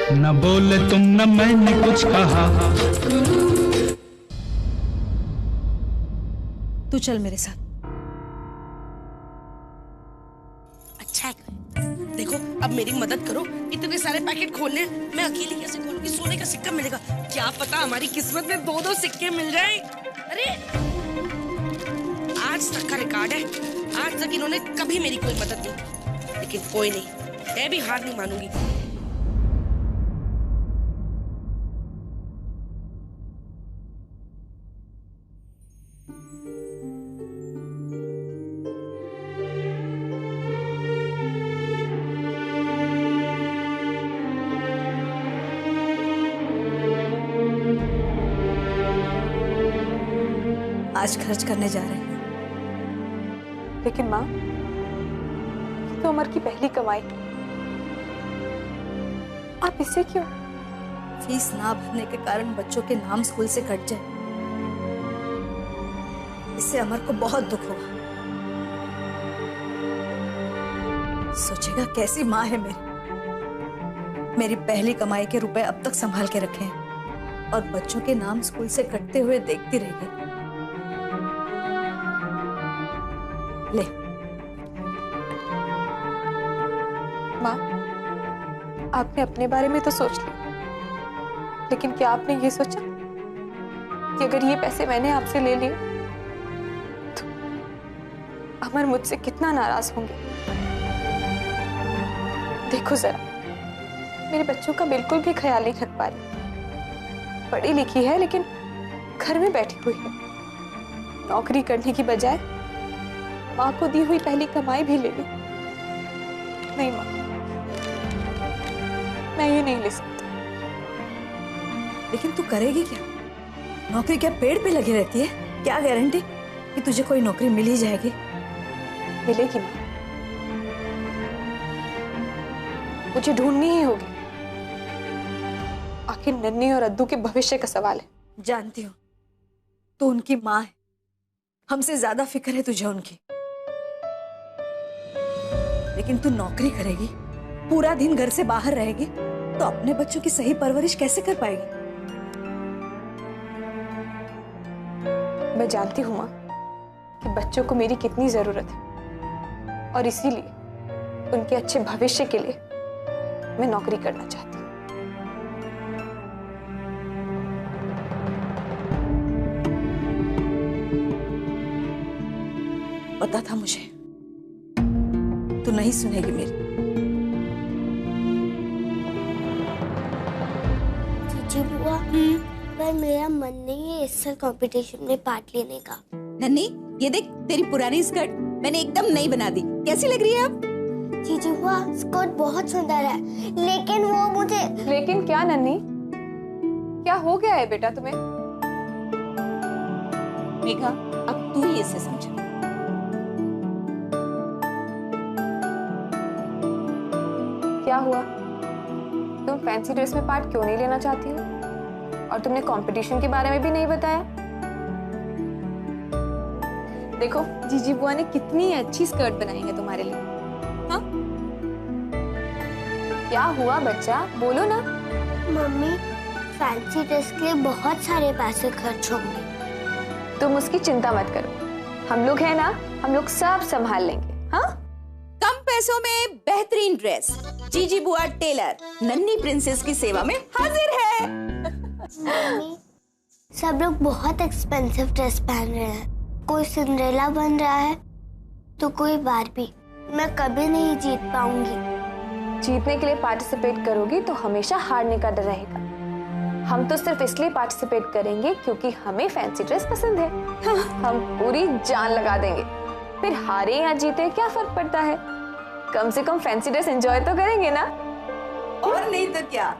न बोले तुम न मैंने कुछ कहा। तू चल मेरे साथ। अच्छा है, देखो अब मेरी मदद करो, इतने सारे पैकेट खोलने मैं अकेली कैसे खोलूंगी? सोने का सिक्का मिलेगा, क्या पता हमारी किस्मत में 2-2 सिक्के मिल जाए। अरे आज तक का रिकॉर्ड है, आज तक इन्होंने कभी मेरी कोई मदद नहीं, लेकिन कोई नहीं, मैं भी हार नहीं मानूंगी। आज खर्च करने जा रहे हैं। लेकिन माँ, ये तो उमर की पहली कमाई, आप इससे क्यों? फीस ना भरने के कारण बच्चों के नाम स्कूल से कट जाए, इससे अमर को बहुत दुख होगा। सोचेगा कैसी माँ है मेरी पहली कमाई के रुपए अब तक संभाल के रखे हैं और बच्चों के नाम स्कूल से कटते हुए देखती रह गई। ले माँ, आपने अपने बारे में तो सोच लिया, लेकिन क्या आपने ये सोचा कि अगर ये पैसे मैंने आपसे ले लिए तो अमर मुझसे कितना नाराज होंगे? देखो जरा, मेरे बच्चों का बिल्कुल भी ख्याल नहीं रख पा रही। पढ़ी लिखी है लेकिन घर में बैठी हुई है, नौकरी करने की बजाय माँ को दी हुई पहली कमाई भी ले ली। नहीं माँ, मैं ये नहीं ले सकती। लेकिन तू करेगी क्या? नौकरी क्या पेड़ पे लगी रहती है? क्या गारंटी कि तुझे कोई नौकरी मिल ही जाएगी? मिलेगी माँ, मुझे ढूंढनी ही होगी। आखिर नन्ही और अद्दू के भविष्य का सवाल है। जानती हूँ, तू उनकी माँ है, हमसे ज्यादा फिक्र है तुझे उनकी। लेकिन तू नौकरी करेगी, पूरा दिन घर से बाहर रहेगी, तो अपने बच्चों की सही परवरिश कैसे कर पाएगी? मैं जानती हूँ माँ कि बच्चों को मेरी कितनी जरूरत है और इसीलिए उनके अच्छे भविष्य के लिए मैं नौकरी करना चाहती हूँ। पता था मुझे, तू नहीं सुनेगी मेरी। जीजी बुआ, पर मेरा मन नहीं है इस साल कंपटीशन में पार्ट लेने का। नन्ही, ये देख तेरी पुरानी स्कर्ट मैंने एकदम नई बना दी, कैसी लग रही है अब? जीजी बुआ, स्कर्ट बहुत सुंदर है, लेकिन वो मुझे। लेकिन क्या नन्ही, क्या हो गया है बेटा तुम्हें? मेघा, अब तू ही इसे समझा। क्या हुआ? तुम फैंसी ड्रेस में पार्ट क्यों नहीं लेना चाहती हो? और तुमने कंपटीशन के बारे में भी नहीं बताया। देखो, जीजी बुआ ने कितनी अच्छी स्कर्ट बनाई है तुम्हारे लिए। हाँ, क्या हुआ बच्चा, बोलो ना। मम्मी, फैंसी ड्रेस के लिए बहुत सारे पैसे खर्च होंगे। तुम उसकी चिंता मत करो, हम लोग हैं ना, हम लोग सब संभाल लेंगे। हाँ, कम पैसों में बेहतरीन ड्रेस, जीजी बुआ टेलर नन्ही प्रिंसेस की सेवा में हाजिर है। मम्मी, सब लोग बहुत एक्सपेंसिव ड्रेस पहन रहे हैं, कोई सिंड्रेला बन रहा है तो कोई बार्बी। मैं कभी नहीं जीत पाऊंगी। जीतने के लिए पार्टिसिपेट करोगी तो हमेशा हारने का डर रहेगा। हम तो सिर्फ इसलिए पार्टिसिपेट करेंगे क्योंकि हमें फैंसी ड्रेस पसंद है। हम पूरी जान लगा देंगे, फिर हारे या जीते क्या फर्क पड़ता है? कम से कम फैंसी ड्रेस एंजॉय तो करेंगे ना। और नहीं तो क्या।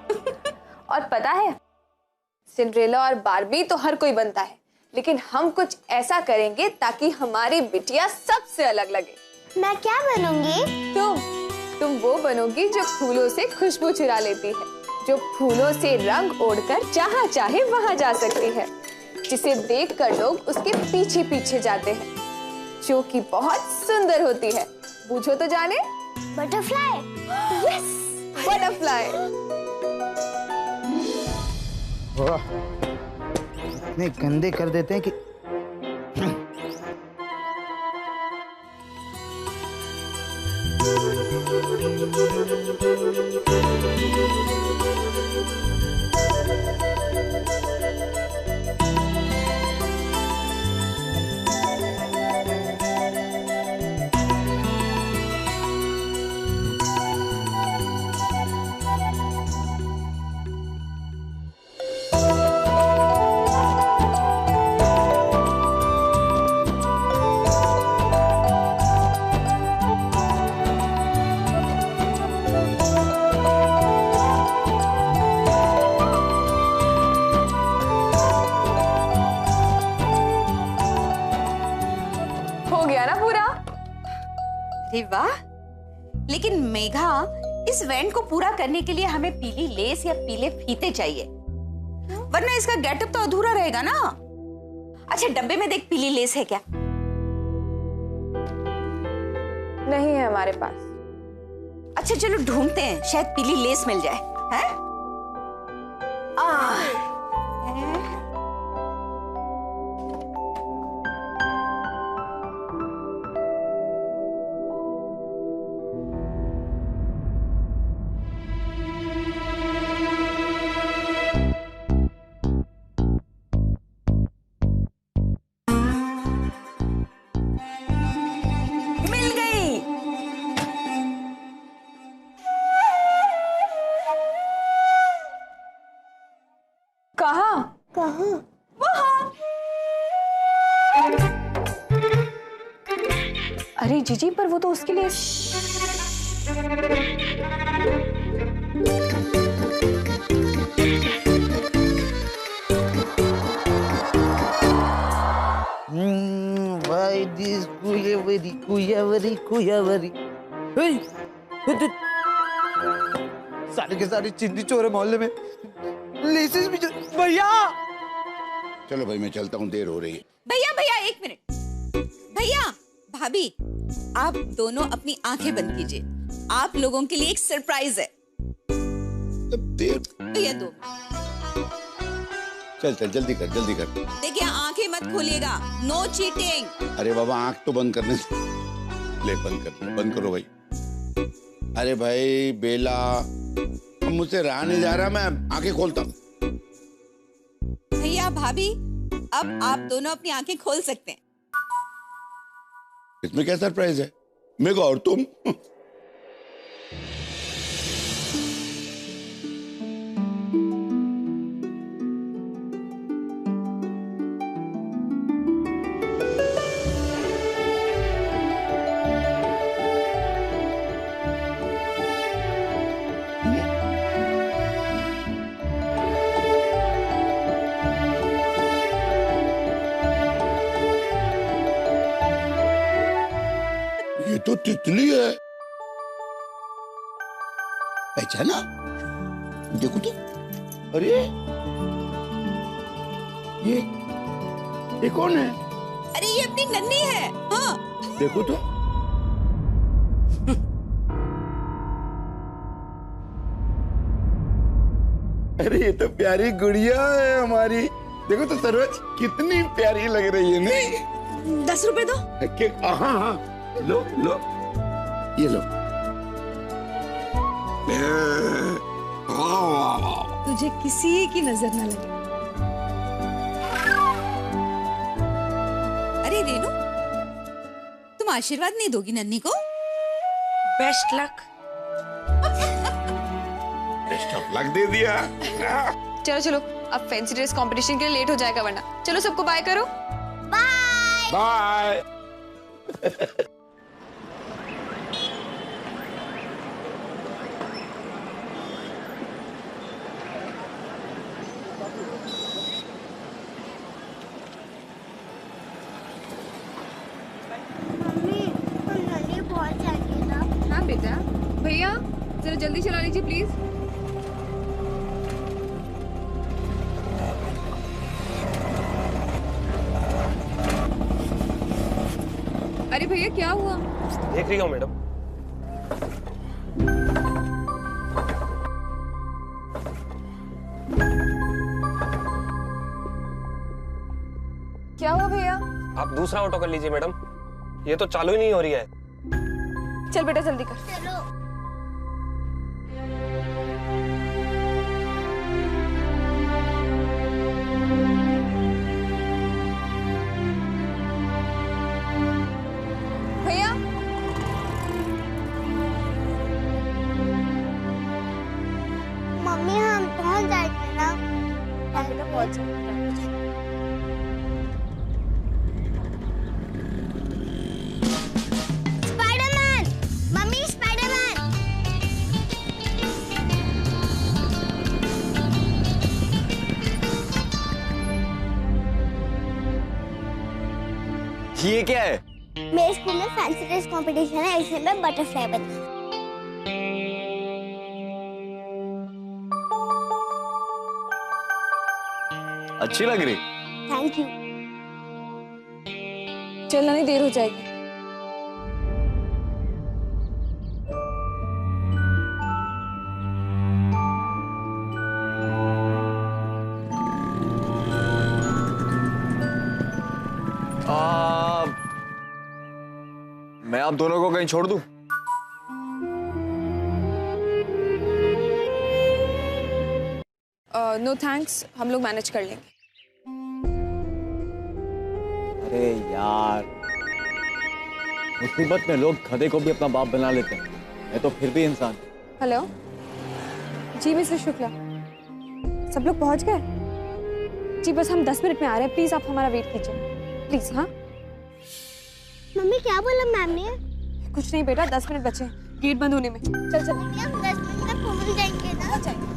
और पता है, सिंड्रेला और बार्बी तो हर कोई बनता है, लेकिन हम कुछ ऐसा करेंगे ताकि हमारी बिटिया सबसे अलग लगे। मैं क्या बनूंगी? तुम वो बनोगी जो फूलों से खुशबू चुरा लेती है, जो फूलों से रंग ओढ़कर जहाँ चाहे वहां जा सकती है, जिसे देखकर लोग उसके पीछे पीछे जाते हैं, जो कि बहुत सुंदर होती है। पूछो तो जाने। बटरफ्लाई। Yes, butterfly. वाह, इतने गंदे कर देते हैं कि अरे वाह, लेकिन मेघा, इस इवेंट को पूरा करने के लिए हमें पीली लेस या पीले फीते चाहिए, वरना इसका गेटअप तो अधूरा रहेगा ना। अच्छा, डब्बे में देख, पीली लेस है क्या? नहीं है हमारे पास। अच्छा चलो ढूंढते हैं, शायद पीली लेस मिल जाए। हैं? मिल गई। कहाँ? कहाँ? अरे जीजी, पर वो तो उसके लिए। भाई दिस कुयावरी कुयावरी कुयावरी। सारे के सारे चिंदी चोर है मोहल्ले में, लेसेस भी भैया। चलो भाई मैं चलता हूँ, देर हो रही है। भैया भैया एक मिनट। भैया भाभी, आप दोनों अपनी आंखें बंद कीजिए, आप लोगों के लिए एक सरप्राइज है। अब देर। भैया दो। चल चल जल्दी कर जल्दी कर। देखिए आंखें मत खोलिएगा, नो चीटिंग। अरे बाबा आंख तो बंद करने से। ले बंद करो भाई। अरे भाई बेला, अब मुझसे रहा नहीं जा रहा, मैं आंखें खोलता हूँ। भैया भाभी, अब आप दोनों अपनी आंखें खोल सकते हैं। इसमें क्या सरप्राइज है? मेरे को और तुम। ये तो तितली है, पहचाना? देखो तो। अरे ये कौन है? अरे ये अपनी नन्ही है। हाँ देखो तो। अरे ये तो प्यारी गुड़िया है हमारी। देखो तो सरोज, कितनी प्यारी लग रही है नहीं? 10 रुपए दो। हाँ हाँ, लो लो, ये लो। तुझे किसी की नजर न लगे। अरे रेनू, तुम आशीर्वाद नहीं दोगी नन्ही को? Best luck. Best of luck दे दिया। चलो चलो, अब फैंसी ड्रेस कंपटीशन के लिए लेट हो जाएगा वरना। चलो सबको बाय करो। बाय। मम्मी, तो नन्ही बहुत चाहिए ना। हाँ बेटा। भैया जरा जल्दी चला लीजिए प्लीज। अरे भैया क्या हुआ? देख रही हूँ मैडम। क्या हुआ भैया? आप दूसरा ऑटो कर लीजिए मैडम, ये तो चालू ही नहीं हो रही है। चल बेटा जल्दी कर। चलो। भैया मम्मी हम पहुंच जाएंगे ना? हाँ बेटा पहुंच जाएंगे। Spiderman, mummy Spiderman. ये क्या है? मेरे स्कूल में फैंसी ड्रेस कंपटीशन है, इसलिए मैं बटरफ्लाई बनी। अच्छी लग रही। Thank you. चलना नहीं, देर हो जाएगी। मैं आप दोनों को कहीं छोड़ दूं? नो थैंक्स, हम लोग मैनेज कर लेंगे। अरे यार, मुसीबत में लोग खधे को भी अपना बाप बना लेते हैं, मैं तो फिर भी इंसान। हेलो जी मिस्टर शुक्ला, सब लोग पहुंच गए? जी बस हम 10 मिनट में आ रहे हैं, प्लीज आप हमारा वेट कीजिए प्लीज। हाँ मम्मी क्या बोला मैम ने? कुछ नहीं बेटा, 10 मिनट बचे, गेट बंद होने में। चल चल। मम्मी हम 10 मिनट में पहुंच जाएंगे ना? जाएंगे।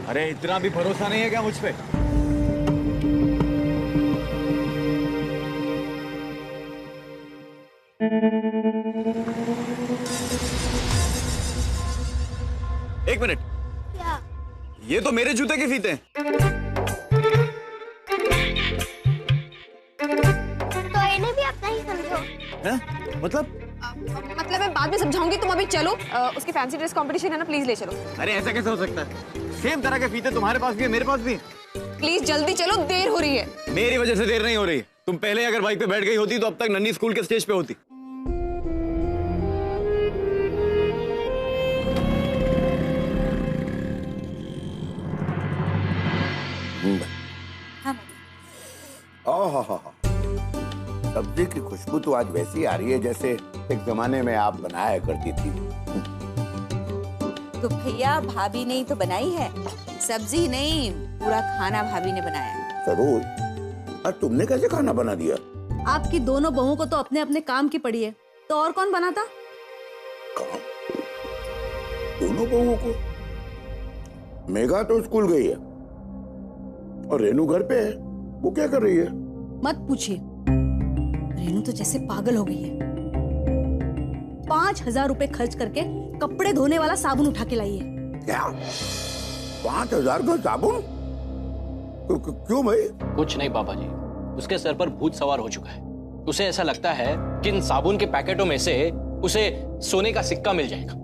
अरे इतना भी भरोसा नहीं है क्या मुझ पे? एक मिनट, क्या? ये तो मेरे जूते के फीते हैं। तो इन्हें भी अपना ही समझो। हैं? मतलब मैं बाद में समझाऊंगी, तुम अभी चलो। उसकी फैंसी ड्रेस कंपटीशन है ना, प्लीज ले चलो। अरे ऐसा कैसे हो सकता है? सेम तरह के फीते तुम्हारे पास भी है, मेरे पास भी है। प्लीज जल्दी चलो, देर हो रही है। मेरी वजह से देर नहीं हो रही। तुम पहले अगर बाइक पे बैठ गई होती तो अब तक नन्ही स्कूल के स्टेज पे होती। सब्जी की खुशबू तो आज वैसी आ रही है जैसे एक जमाने में आप बनाया करती थी। तो भैया भाभी ने ही तो बनाई है, सब्जी नहीं पूरा खाना भाभी ने बनाया। जरूर। और तुमने कैसे खाना बना दिया? आपकी दोनों बहुओं को तो अपने अपने काम की पड़ी है, तो और कौन बनाता? काम? दोनों बहुओं को? मेघा तो स्कूल गई है, और रेनू घर पे है, वो क्या कर रही है? मत पूछिए, रेनू तो जैसे पागल हो गई है। 5,000 रुपए खर्च करके कपड़े धोने वाला साबुन उठा के लाई है। क्या 5,000 का साबुन? क्यों भाई? कुछ नहीं पापा जी, उसके सर पर भूत सवार हो चुका है। उसे ऐसा लगता है कि इन साबुन के पैकेटों में से उसे सोने का सिक्का मिल जाएगा,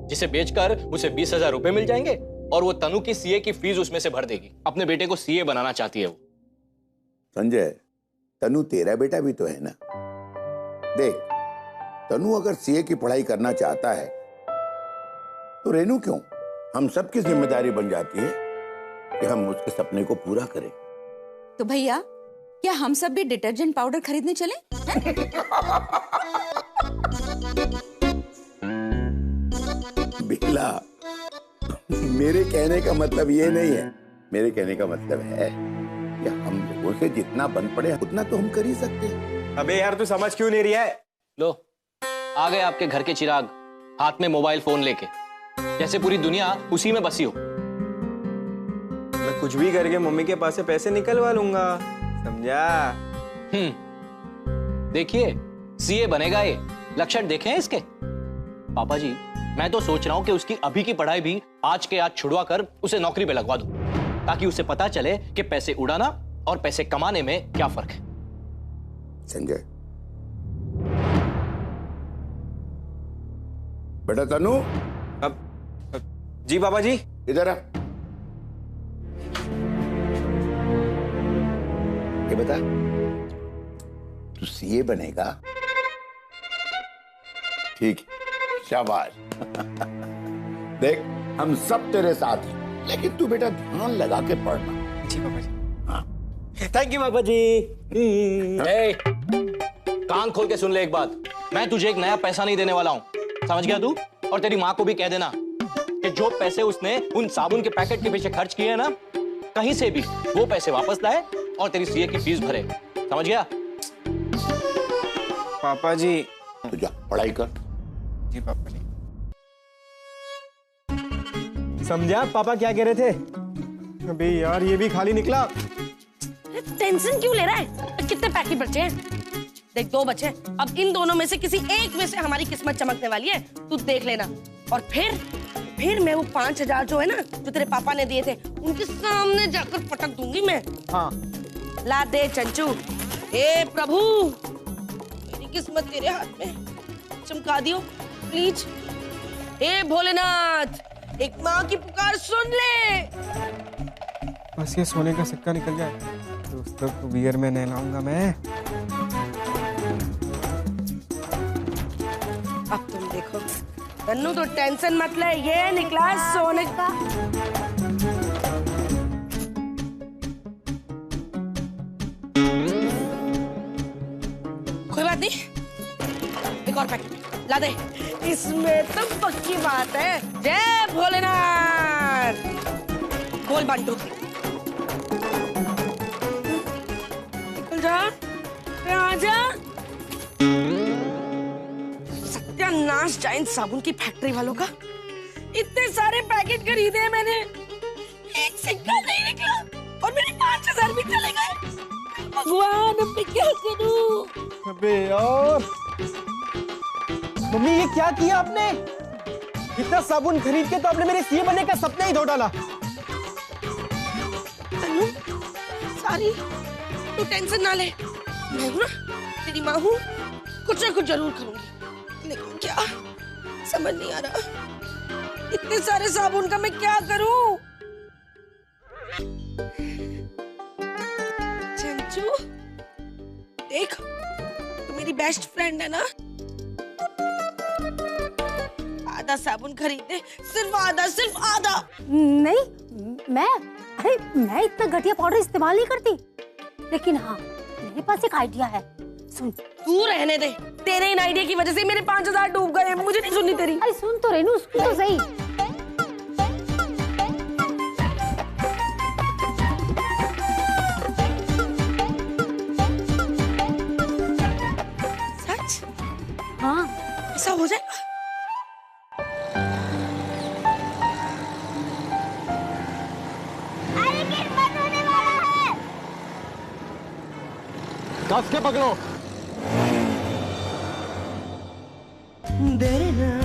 जिसे बेचकर उसे 20,000 रुपए मिल जाएंगे और वो तनु की सीए की फीस उसमें से भर देगी। अपने बेटे को सीए बनाना चाहती है वो। संजय, तनु तेरा बेटा भी तो है ना। देख, तनु अगर सीए की पढ़ाई करना चाहता है तो रेनू क्यों? हम सबकी जिम्मेदारी बन जाती है कि हम उसके सपने को पूरा करें। तो भैया, क्या हम सब भी डिटर्जेंट पाउडर खरीदने चले? बिल्ला, मेरे कहने का मतलब ये नहीं है। मेरे कहने का मतलब है कि हम लोगों से जितना बन पड़े उतना तो हम कर ही सकते हैं। अबे यार, तू समझ क्यों नहीं रही है? लो, आ गए आपके घर के चिराग, हाथ में मोबाइल फोन लेके, जैसे पूरी दुनिया उसी में बसी हो। मैं कुछ भी करके मम्मी के पास से पैसे निकलवा लूंगा, समझा? देखिए, सीए बनेगा ये, लक्षण देखे हैं इसके। पापा जी, मैं तो सोच रहा हूं कि उसकी अभी की पढ़ाई भी आज के आज छुड़वा कर उसे नौकरी पे लगवा दूं, ताकि उसे पता चले कि पैसे उड़ाना और पैसे कमाने में क्या फर्क है। संजय, बेटा तनु, अब जी पापा जी। इधर आ। ये बता, तू सीए बनेगा? ठीक, शाबाश। देख, हम सब तेरे साथ हैं, लेकिन तू बेटा ध्यान लगा के पढ़ना। जी पापा जी। हाँ, थैंक यू पापा जी। ए, कान खोल के सुन ले एक बात, मैं तुझे एक नया पैसा नहीं देने वाला हूं, समझ गया तू? और तेरी माँ को भी कह देना कि जो पैसे उसने उन साबुन के पैकेट के पीछे खर्च किए हैं ना, कहीं से भी वो पैसे वापस लाए और तेरी सीए की फीस भरे, समझ गया? पापा जी। तो जा पढ़ाई कर। जी पापा जी। समझा पापा क्या कह रहे थे? अबे यार, ये भी खाली निकला। टेंशन क्यों ले रहा है? कितने पैकेट बचे हैं? देख, 2 बचे। अब इन दोनों में से किसी एक में से हमारी किस्मत चमकने वाली है, तू देख लेना। और फिर मैं वो 5,000 जो है ना, जो तेरे पापा ने दिए थे, उनके सामने जाकर पटक दूंगी मैं। हाँ, ला दे चंचू। हे प्रभु, मेरी किस्मत तेरे हाथ में, चमका दियो प्लीज। हे भोलेनाथ, एक माँ की पुकार सुन ले। बस ये सोने का सिक्का निकल जाए, दोस्तों को बियर में नहलाऊंगा मैं। अब तुम देखो तन्नू, तो टेंशन मत ले, ये निकला सोने का। कोई बात नहीं, एक और पैकेट ला दे। इसमें तो पक्की बात है। जय भोलेनाथ। बोल बंटू, निकल जा, आजा। सत्यानाश जाए इन साबुन की फैक्ट्री वालों का। इतने सारे पैकेट खरीदे हैं मैंने, एक सिक्का नहीं निकला और मेरे 5,000 भी चले गए। भगवान, अब मैं क्या करूं? अबे यार, मम्मी ये क्या किया आपने? इतना साबुन खरीद के तो आपने मेरे सीए बनने का सपना ही धो डाला। सारी तू टेंशन ना ले, मैं हूं ना, तेरी माँ हूं, कुछ ना कुछ जरूर करूंगी। लेकिन क्या समझ नहीं आ रहा, इतने सारे साबुन का मैं क्या करूं? चंचू, देख, तू मेरी बेस्ट फ्रेंड है ना, आधा साबुन खरीदे, सिर्फ आधा। नहीं, मैं इतना घटिया पाउडर इस्तेमाल नहीं करती, लेकिन हाँ, मेरे पास एक आइडिया है, सुन। तू रहने दे, तेरे इन आइडिया की वजह से मेरे 5,000 डूब गए, मुझे नहीं सुननी तेरी। अरे सुन तो रेनू, सुन तो सही। सच? हाँ, ऐसा हो जाएगा? अरे किस्मत होने वाला है। कस के पकड़ो। देना